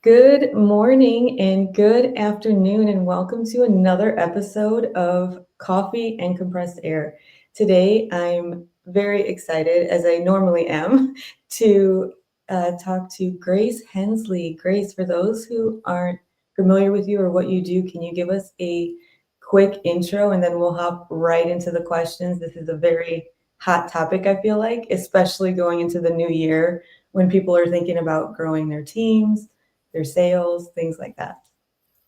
Good morning and good afternoon, and welcome to another episode of Coffee and Compressed Air. Today, I'm very excited, as I normally am, to talk to Grace Hensley. Grace, for those who aren't familiar with you or what you do, can you give us a quick intro and then we'll hop right into the questions? This is a very hot topic, I feel like, especially going into the new year when people are thinking about growing their teams, their sales, things like that.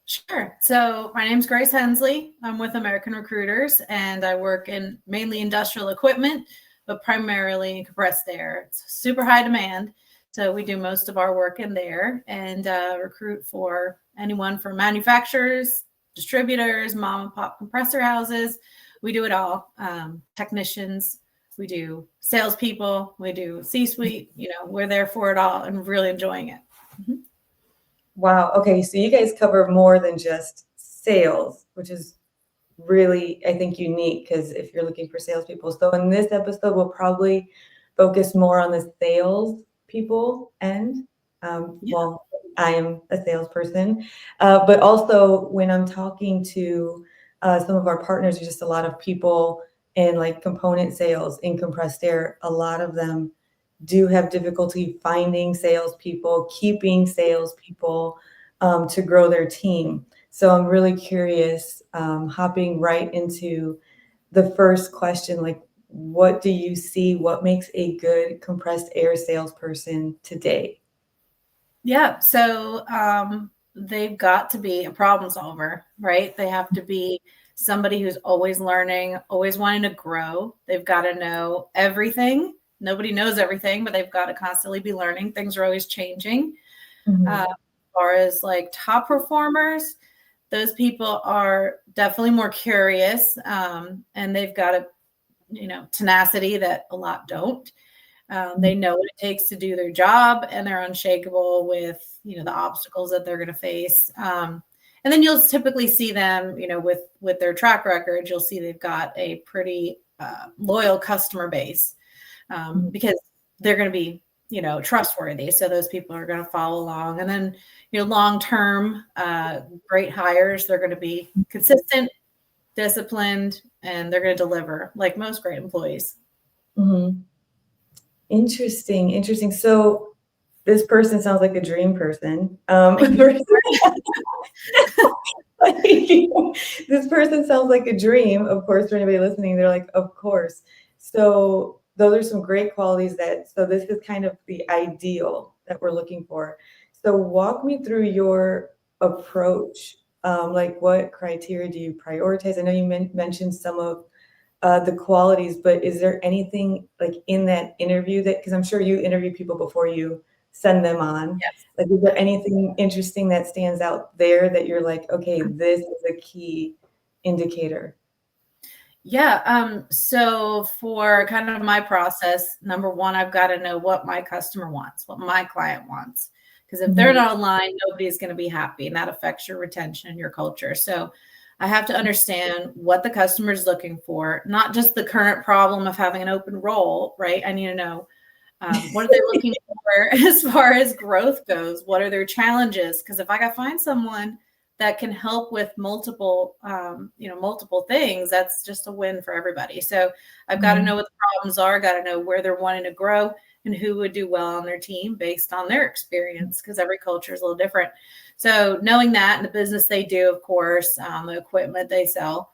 Sure. So my name's Grace Hensley. I'm with American Recruiters, and I work in mainly industrial equipment, but primarily in compressed air. It's super high demand. So we do most of our work in there and recruit for anyone from manufacturers, distributors, mom and pop compressor houses. We do it all. Technicians, we do salespeople, we do C-suite. We're there for it all and really enjoying it. Mm-hmm. Wow. Okay. So you guys cover more than just sales, which is really, I think, unique because if you're looking for salespeople. So in this episode, we'll probably focus more on the sales people end. Well, I am a salesperson, but also when I'm talking to some of our partners, there's just a lot of people in like component sales in compressed air. A lot of them do have difficulty finding salespeople, keeping salespeople to grow their team. So I'm really curious, hopping right into the first question, like, what do you see? What makes a good compressed air salesperson today? Yeah. So they've got to be a problem solver, right? They have to be somebody who's always learning, always wanting to grow. They've got to know everything. Nobody knows everything, but they've got to constantly be learning. Things are always changing. As far as like top performers, those people are definitely more curious, and they've got a tenacity that a lot don't. They know what it takes to do their job, and they're unshakable with the obstacles that they're going to face. And then you'll typically see them, with their track record, you'll see they've got a pretty loyal customer base, because they're going to be trustworthy. So those people are going to follow along. And then long-term great hires, they're going to be consistent, disciplined, and they're going to deliver like most great employees. Mm-hmm. Interesting. So this person sounds like a dream person. This person sounds like a dream. Of course, for anybody listening, they're like, of course. So those are some great qualities so this is kind of the ideal that we're looking for. So walk me through your approach. Like what criteria do you prioritize? I know you mentioned some of the qualities, but is there anything like in that interview because I'm sure you interview people before you send them on. Yes. Like, is there anything interesting that stands out there that you're like, okay, this is a key indicator? Yeah. So for kind of my process, number one, I've got to know what my customer wants, what my client wants. Because if they're not aligned, nobody's going to be happy, and that affects your retention and your culture. So I have to understand what the customer is looking for, not just the current problem of having an open role, right? I need to know what are they looking for as far as growth goes? What are their challenges? Because if I can find someone that can help with multiple things, that's just a win for everybody. So I've got to know what the problems are, got to know where they're wanting to grow and who would do well on their team based on their experience, because every culture is a little different. So knowing that and the business they do, of course, the equipment they sell,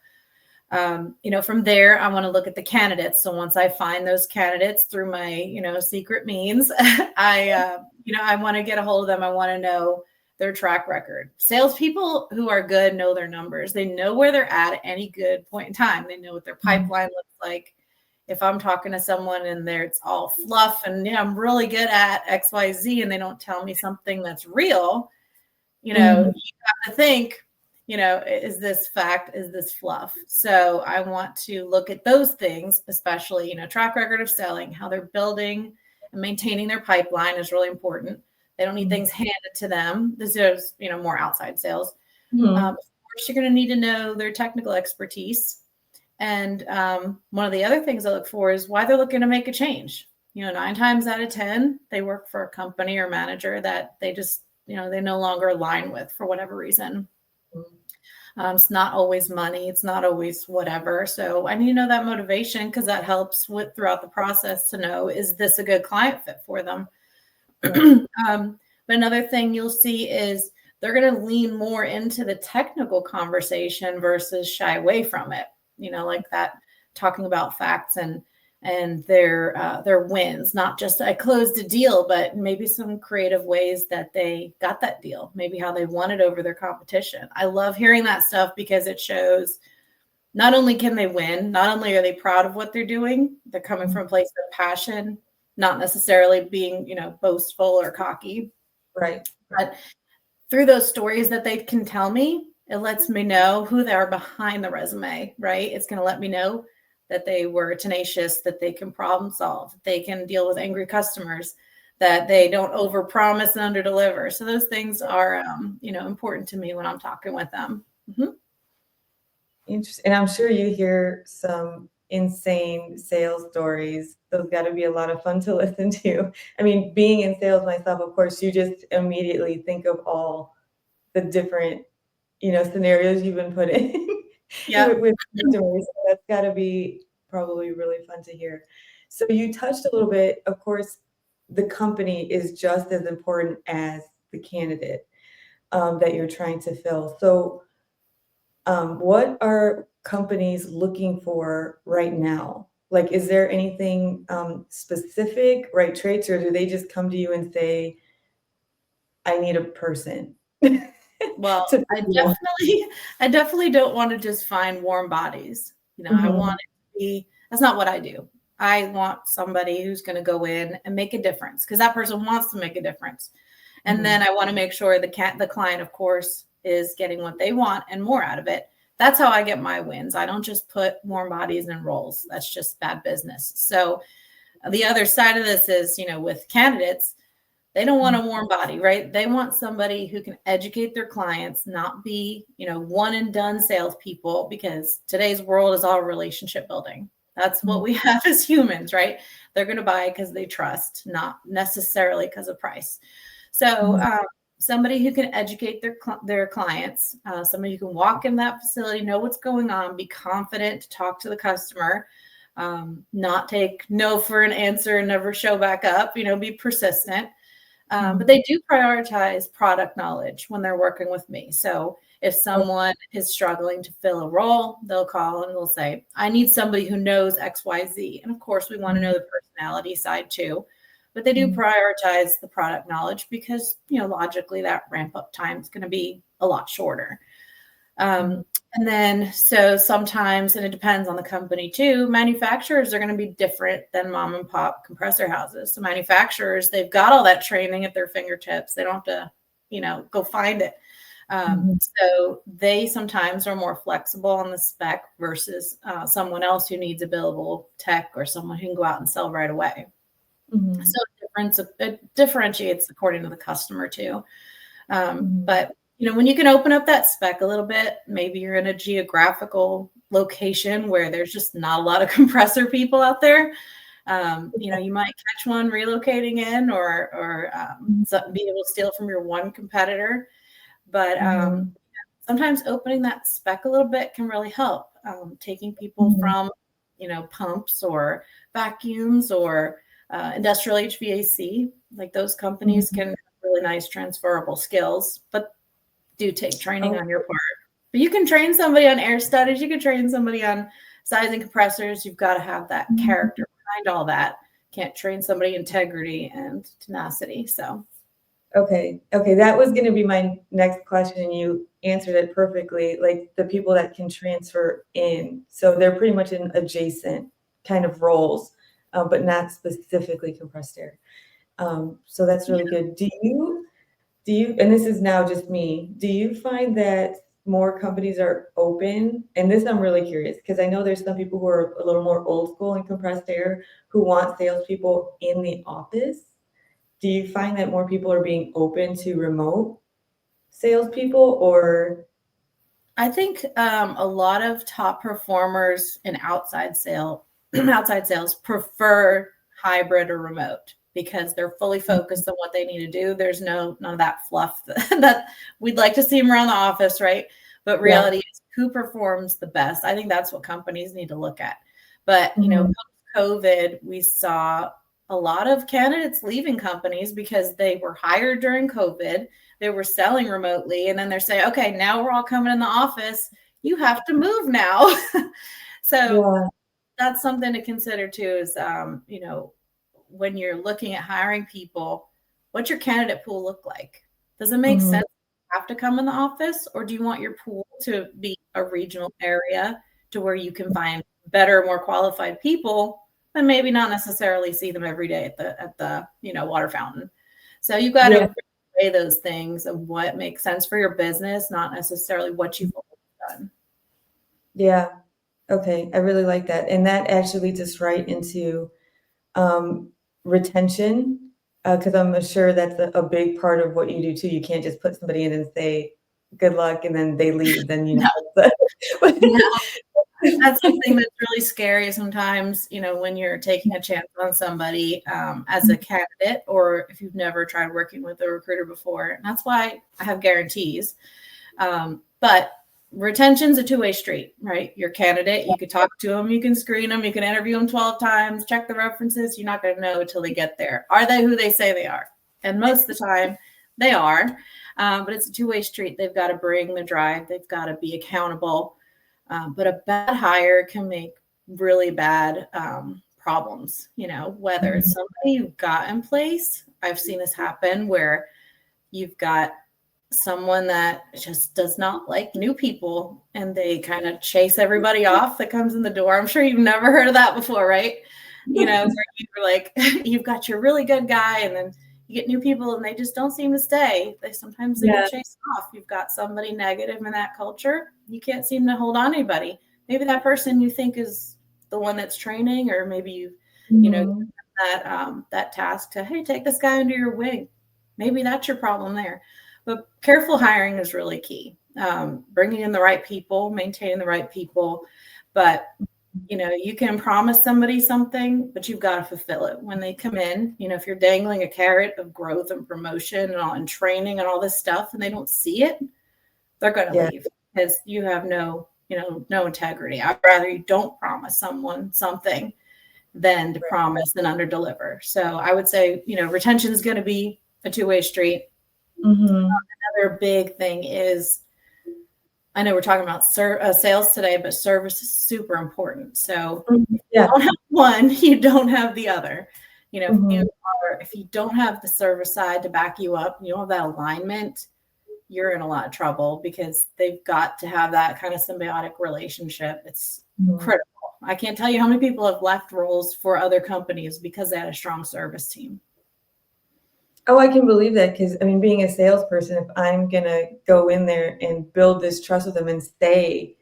from there, I want to look at the candidates. So once I find those candidates through my, secret means, I want to get a hold of them. I want to know their track record. Salespeople who are good know their numbers. They know where they're at any good point in time. They know what their pipeline looks like. If I'm talking to someone and it's all fluff and I'm really good at X, Y, Z, and they don't tell me something that's real, you have to think, is this fact? Is this fluff? So I want to look at those things, especially, track record of selling, how they're building and maintaining their pipeline is really important. They don't need things handed to them. This is, more outside sales. Of course, you're going to need to know their technical expertise. And one of the other things I look for is why they're looking to make a change. 9 times out of 10, they work for a company or manager that they just they no longer align with for whatever reason. Mm-hmm. It's not always money. It's not always whatever. So I need to know that motivation, because that helps with throughout the process to know, is this a good client fit for them? Right. But another thing you'll see is they're going to lean more into the technical conversation versus shy away from it. Like that, talking about facts and their wins, not just I closed a deal, but maybe some creative ways that they got that deal, maybe how they won it over their competition. I love hearing that stuff, because it shows not only can they win, not only are they proud of what they're doing, they're coming from a place of passion, not necessarily being, boastful or cocky. Right. But through those stories that they can tell me, it lets me know who they are behind the resume, right? It's going to let me know that they were tenacious, that they can problem solve, that they can deal with angry customers, that they don't overpromise and underdeliver. So those things are, important to me when I'm talking with them. Mm-hmm. Interesting. And I'm sure you hear some insane sales stories. Those got to be a lot of fun to listen to. I mean, being in sales myself, of course, you just immediately think of all the different, scenarios you've been put in Yeah. with customers. So that's got to be probably really fun to hear. So you touched a little bit, of course, the company is just as important as the candidate that you're trying to fill. So what are companies looking for right now? Like, is there anything specific, right, traits, or do they just come to you and say, I need a person? Well, to I definitely don't want to just find warm bodies. I Mhm. want it to be, that's not what I do. I want somebody who's going to go in and make a difference, because that person wants to make a difference. And then I want to make sure the client, of course, is getting what they want and more out of it. That's how I get my wins. I don't just put warm bodies in roles. That's just bad business. So the other side of this is, with candidates, they don't want a warm body, right? They want somebody who can educate their clients, not be, one and done salespeople, because today's world is all relationship building. That's what we have as humans, right? They're going to buy because they trust, not necessarily because of price. So somebody who can educate their clients, somebody who can walk in that facility, know what's going on, be confident to talk to the customer, not take no for an answer and never show back up, be persistent. But they do prioritize product knowledge when they're working with me. So if someone is struggling to fill a role, they'll call and they'll say, I need somebody who knows XYZ. And of course, we want to know the personality side too. But they do prioritize the product knowledge, because, logically that ramp up time is going to be a lot shorter. And then, so sometimes, and it depends on the company too, manufacturers are going to be different than mom and pop compressor houses. So manufacturers, they've got all that training at their fingertips. They don't have to, go find it. So they sometimes are more flexible on the spec versus someone else who needs a billable tech, or someone who can go out and sell right away. So it differentiates according to the customer too. But when you can open up that spec a little bit, maybe you're in a geographical location where there's just not a lot of compressor people out there. You might catch one relocating in, or be able to steal from your one competitor. But sometimes opening that spec a little bit can really help. Taking people from, pumps or vacuums or industrial HVAC, like those companies can have really nice transferable skills, but do take training on your part. But you can train somebody on air studies. You can train somebody on sizing compressors. You've got to have that character behind all that. Can't train somebody integrity and tenacity. So. Okay. That was going to be my next question. You answered it perfectly. Like the people that can transfer in. So they're pretty much in adjacent kind of roles, but not specifically compressed air. So that's really good. Do you, and this is now just me, do you find that more companies are open? And this I'm really curious, because I know there's some people who are a little more old school in compressed air who want salespeople in the office. Do you find that more people are being open to remote salespeople, or? I think a lot of top performers in outside sales prefer hybrid or remote, because they're fully focused on what they need to do. There's none of that fluff that we'd like to see them around the office, right? But reality is who performs the best. I think that's what companies need to look at. But, post-COVID, we saw a lot of candidates leaving companies because they were hired during COVID. They were selling remotely. And then they're saying, okay, now we're all coming in the office. You have to move now. So that's something to consider too, is, when you're looking at hiring people, what's your candidate pool look like? Does it make sense to have to come in the office, or do you want your pool to be a regional area to where you can find better, more qualified people and maybe not necessarily see them every day at the water fountain? So you've got to weigh those things of what makes sense for your business, not necessarily what you've done. Yeah. Okay. I really like that. And that actually leads us right into retention, because I'm sure that's a big part of what you do too. You can't just put somebody in and say, good luck, and then they leave. Then, No. That's something that's really scary sometimes, when you're taking a chance on somebody as a candidate, or if you've never tried working with a recruiter before. And that's why I have guarantees. But retention's a two-way street, right? Your candidate, you could talk to them, you can screen them, you can interview them 12 times, check the references. You're not going to know until they get there. Are they who they say they are? And most of the time they are. But it's a two-way street. They've got to bring the drive. They've got to be accountable. But a bad hire can make really bad problems, whether it's somebody you've got in place. I've seen this happen where you've got someone that just does not like new people and they kind of chase everybody off that comes in the door. I'm sure you've never heard of that before, right? Where you're like, you've got your really good guy and then you get new people and they just don't seem to stay. Sometimes they get chased off. You've got somebody negative in that culture. You can't seem to hold on to anybody. Maybe that person you think is the one that's training, or maybe you've, that task to, hey, take this guy under your wing. Maybe that's your problem there. But careful hiring is really key. Bringing in the right people, maintaining the right people. But, you can promise somebody something, but you've got to fulfill it when they come in. If you're dangling a carrot of growth and promotion and training and all this stuff and they don't see it, they're going to leave because you have no integrity. I'd rather you don't promise someone something than to promise and underdeliver. So I would say, retention is going to be a two-way street. Another big thing is, I know we're talking about sales today, but service is super important. So if you don't have one, you don't have the other. If you don't have the service side to back you up, you don't have that alignment, you're in a lot of trouble, because they've got to have that kind of symbiotic relationship. It's critical. I can't tell you how many people have left roles for other companies because they had a strong service team. Oh, I can believe that, because being a salesperson, if I'm gonna go in there and build this trust with them and stay,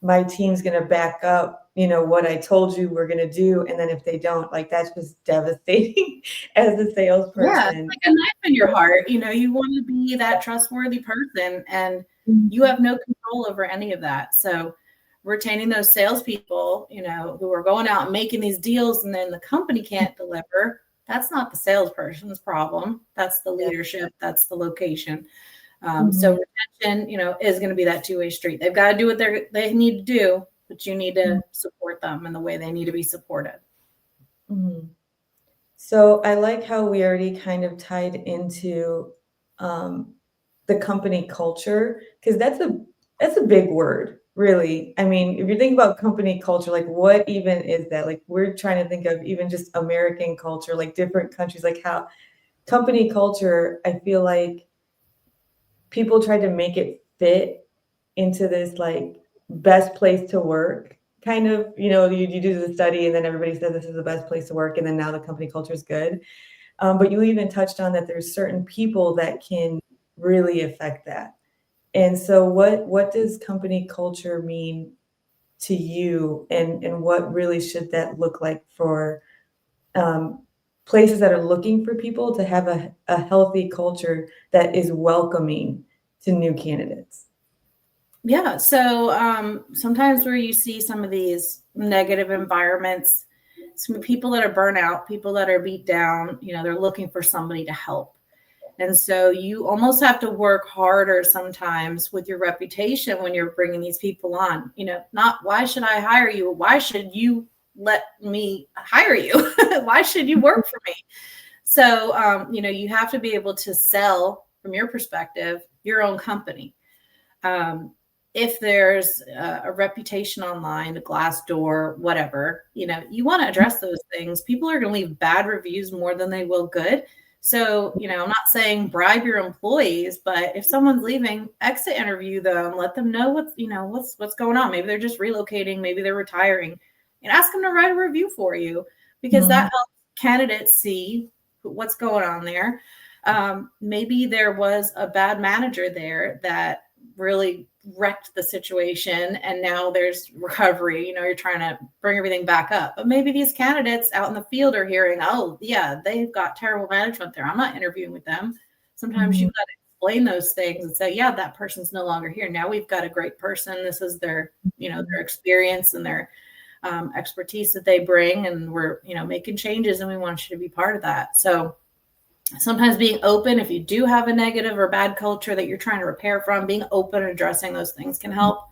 my team's gonna back up, what I told you we're gonna do, and then if they don't, that's just devastating as a salesperson. Yeah, it's like a knife in your heart. You want to be that trustworthy person, and you have no control over any of that. So retaining those salespeople, who are going out and making these deals, and then the company can't deliver. That's not the salesperson's problem. That's the leadership. That's the location. So retention, is going to be that two-way street. They've got to do what they need to do, but you need to support them in the way they need to be supported. So I like how we already kind of tied into the company culture, because that's a big word, really. If you think about company culture, what even is that? We're trying to think of even just American culture, different countries, how company culture, I feel like people try to make it fit into this best place to work kind of, you do the study and then everybody says this is the best place to work, and then now the company culture is good. But you even touched on that there's certain people that can really affect that. And so what does company culture mean to you, and what really should that look like for places that are looking for people to have a healthy culture that is welcoming to new candidates? Yeah. So sometimes where you see some of these negative environments, some people that are burnt out, people that are beat down, they're looking for somebody to help. And so you almost have to work harder sometimes with your reputation when you're bringing these people on. Not why should I hire you? Why should you let me hire you? Why should you work for me? So, you have to be able to sell from your perspective, your own company. If there's a reputation online, a Glassdoor, whatever, you want to address those things. People are going to leave bad reviews more than they will good. So, I'm not saying bribe your employees, but if someone's leaving, exit interview them, let them know what's going on. Maybe they're just relocating, maybe they're retiring, and ask them to write a review for you, because that helps candidates see what's going on there. Maybe there was a bad manager there that really wrecked the situation, and now there's recovery. You're trying to bring everything back up, but maybe these candidates out in the field are hearing, oh yeah, they've got terrible management there, I'm not interviewing with them. Sometimes you've got to explain those things and say, yeah, that person's no longer here, now we've got a great person, this is their their experience and their expertise that they bring, and we're making changes, and we want you to be part of that. So sometimes being open, if you do have a negative or bad culture that you're trying to repair from, being open and addressing those things can help.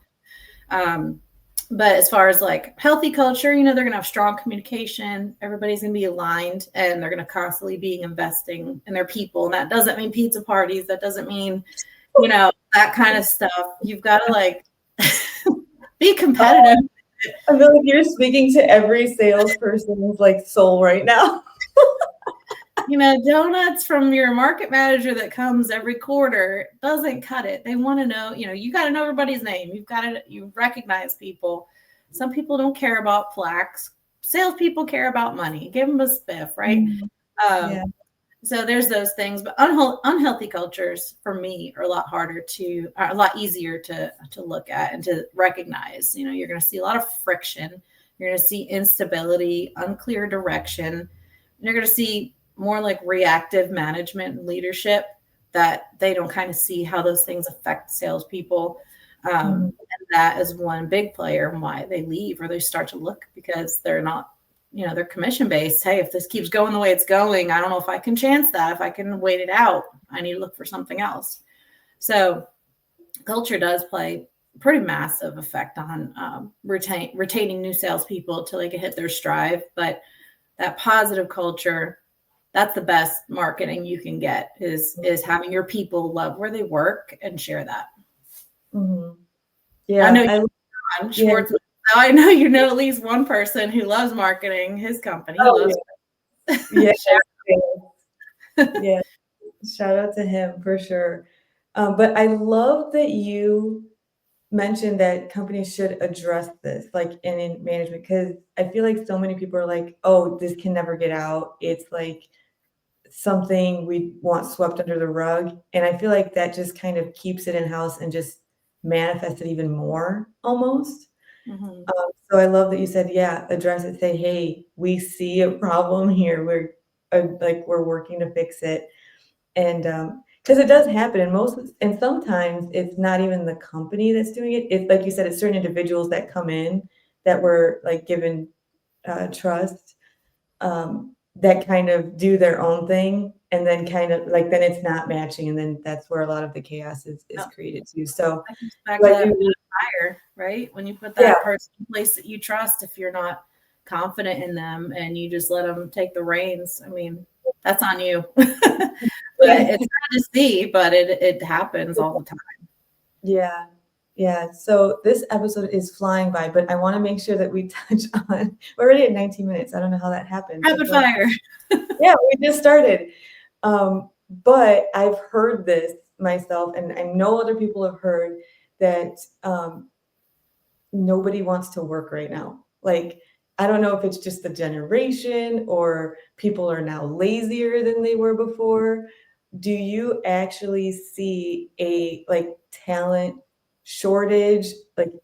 But as far as like healthy culture, they're going to have strong communication. Everybody's going to be aligned, and they're going to constantly be investing in their people. And that doesn't mean pizza parties. That doesn't mean, that kind of stuff. You've got to be competitive. I feel like you're speaking to every salesperson's soul right now. Donuts from your market manager that comes every quarter doesn't cut it. They want to know, you got to know everybody's name. You recognize people. Some people don't care about plaques. Salespeople care about money. Give them a spiff, right? So there's those things, but unhealthy cultures for me are a lot easier to look at and to recognize. You're going to see a lot of friction. You're going to see instability, unclear direction. And you're going to see more like reactive management and leadership, that they don't kind of see how those things affect salespeople. And that is one big player in why they leave, or they start to look, because they're not, they're commission based. Hey, if this keeps going the way it's going, I don't know if I can chance that. If I can wait it out, I need to look for something else. So culture does play a pretty massive effect on retaining new salespeople till they can hit their stride. But that positive culture, that's the best marketing you can get, is having your people love where they work and share that. Yeah, I know Schwartz. Yeah. I know at least one person who loves marketing his company. Yeah, shout out to him for sure. But I love that you mentioned that companies should address this, in management, because I feel like so many people are like, oh, this can never get out. It's something we want swept under the rug. And I feel like that just kind of keeps it in-house and just manifests it even more almost. So I love that you said, address it, say, hey, we see a problem here. We're working to fix it. And because it does happen, and sometimes it's not even the company that's doing it. It's like you said, it's certain individuals that come in that were given trust, that kind of do their own thing, and then then it's not matching, and then that's where a lot of the chaos is created too. So back to that fire, right? When you put that person in place that you trust, if you're not confident in them and you just let them take the reins, I mean, that's on you. But it's hard to see, but it happens all the time. Yeah. So this episode is flying by, but I want to make sure that we touch on, we're already at 19 minutes. I don't know how that happened. Rapid fire. Yeah, we just started. But I've heard this myself, and I know other people have heard that nobody wants to work right now. I don't know if it's just the generation, or people are now lazier than they were before. Do you actually see a talent shortage?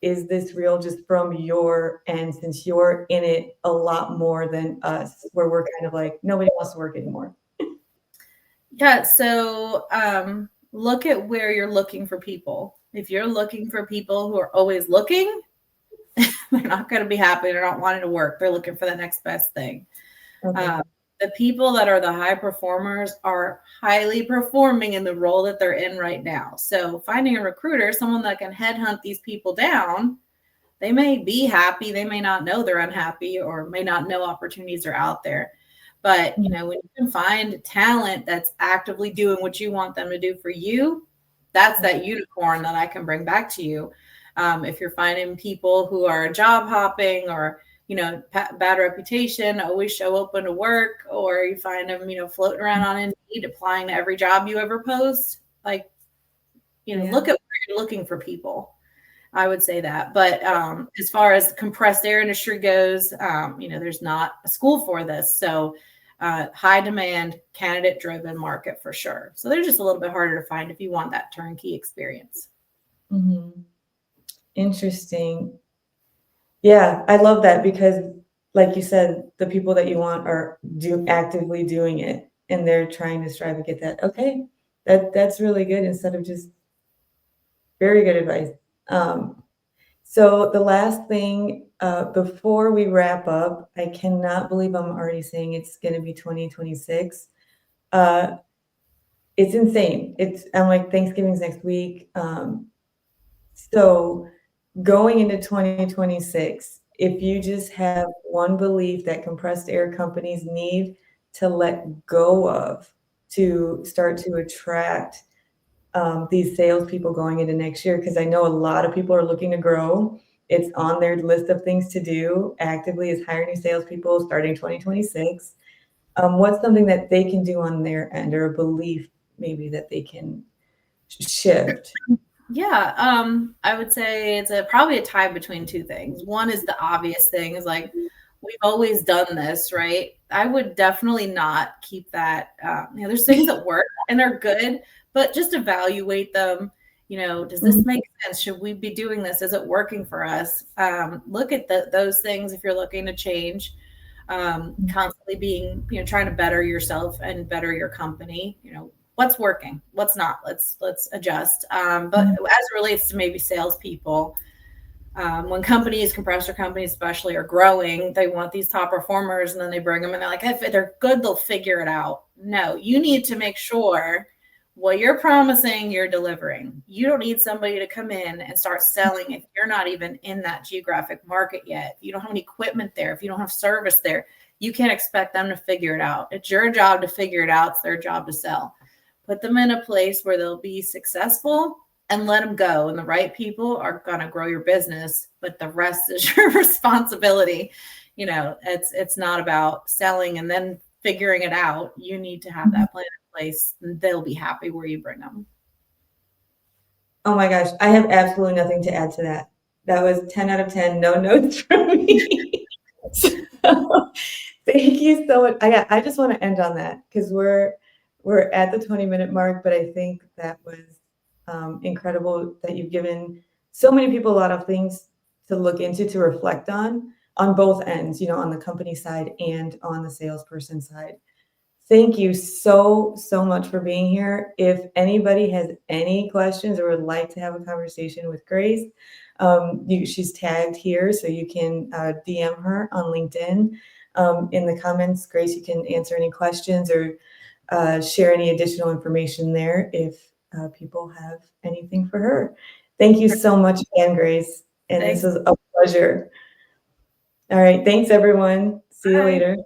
Is this real, just from your end, since you're in it a lot more than us, where we're kind of nobody wants to work anymore? Yeah. So look at where you're looking for people. If you're looking for people who are always looking, They're not going to be happy. They're not wanting to work. They're looking for the next best thing. Okay. The people that are the high performers are highly performing in the role that they're in right now. So finding a recruiter, someone that can headhunt these people down, they may be happy. They may not know they're unhappy or may not know opportunities are out there. But, when you can find talent that's actively doing what you want them to do for you, that's that unicorn that I can bring back to you. If you're finding people who are job hopping or, bad reputation, always show open to work, or you find them, floating around on Indeed, applying to every job you ever post, like, look at where you're looking for people. I would say that. But as far as compressed air industry goes, there's not a school for this. So high demand, candidate driven market for sure. So they're just a little bit harder to find if you want that turnkey experience. Mm-hmm. Interesting. Yeah, I love that because, like you said, the people that you want are actively doing it, and they're trying to strive to get that. Okay, that's really good instead of just very good advice. So the last thing before we wrap up, I cannot believe I'm already saying it's going to be 2026. It's insane. I'm like, Thanksgiving's next week. So going into 2026, if you just have one belief that compressed air companies need to let go of to start to attract these salespeople going into next year, because I know a lot of people are looking to grow. It's on their list of things to do actively is hire new salespeople starting 2026. What's something that they can do on their end, or a belief maybe that they can shift? Yeah, I would say it's probably a tie between two things. One is the obvious thing is like, we've always done this, right? I would definitely not keep that. There's things that work and are good, but just evaluate them. Does this make sense? Should we be doing this? Is it working for us? Look at those things if you're looking to change. Constantly being, trying to better yourself and better your company. What's working, what's not. Let's adjust. But as it relates to maybe salespeople, when compressor companies especially, are growing, they want these top performers, and then they bring them and they're like, if they're good, they'll figure it out. No, you need to make sure what you're promising, you're delivering. You don't need somebody to come in and start selling if you're not even in that geographic market yet. If you don't have any equipment there, if you don't have service there, you can't expect them to figure it out. It's your job to figure it out. It's their job to sell. Put them in a place where they'll be successful and let them go. And the right people are going to grow your business, but the rest is your responsibility. It's not about selling and then figuring it out. You need to have that plan in place, and they'll be happy where you bring them. Oh my gosh, I have absolutely nothing to add to that. That was 10 out of 10, no notes from me. So, thank you so much. I just want to end on that because we're at the 20-minute mark, but I think that was incredible that you've given so many people a lot of things to look into, to reflect on both ends, on the company side and on the salesperson side. Thank you so much for being here. If anybody has any questions or would like to have a conversation with Grace, she's tagged here, so you can DM her on LinkedIn. In the comments, Grace, you can answer any questions or share any additional information there if people have anything for her. Thank you so much again, Grace. And This was a pleasure. All right. Thanks, everyone. See you later.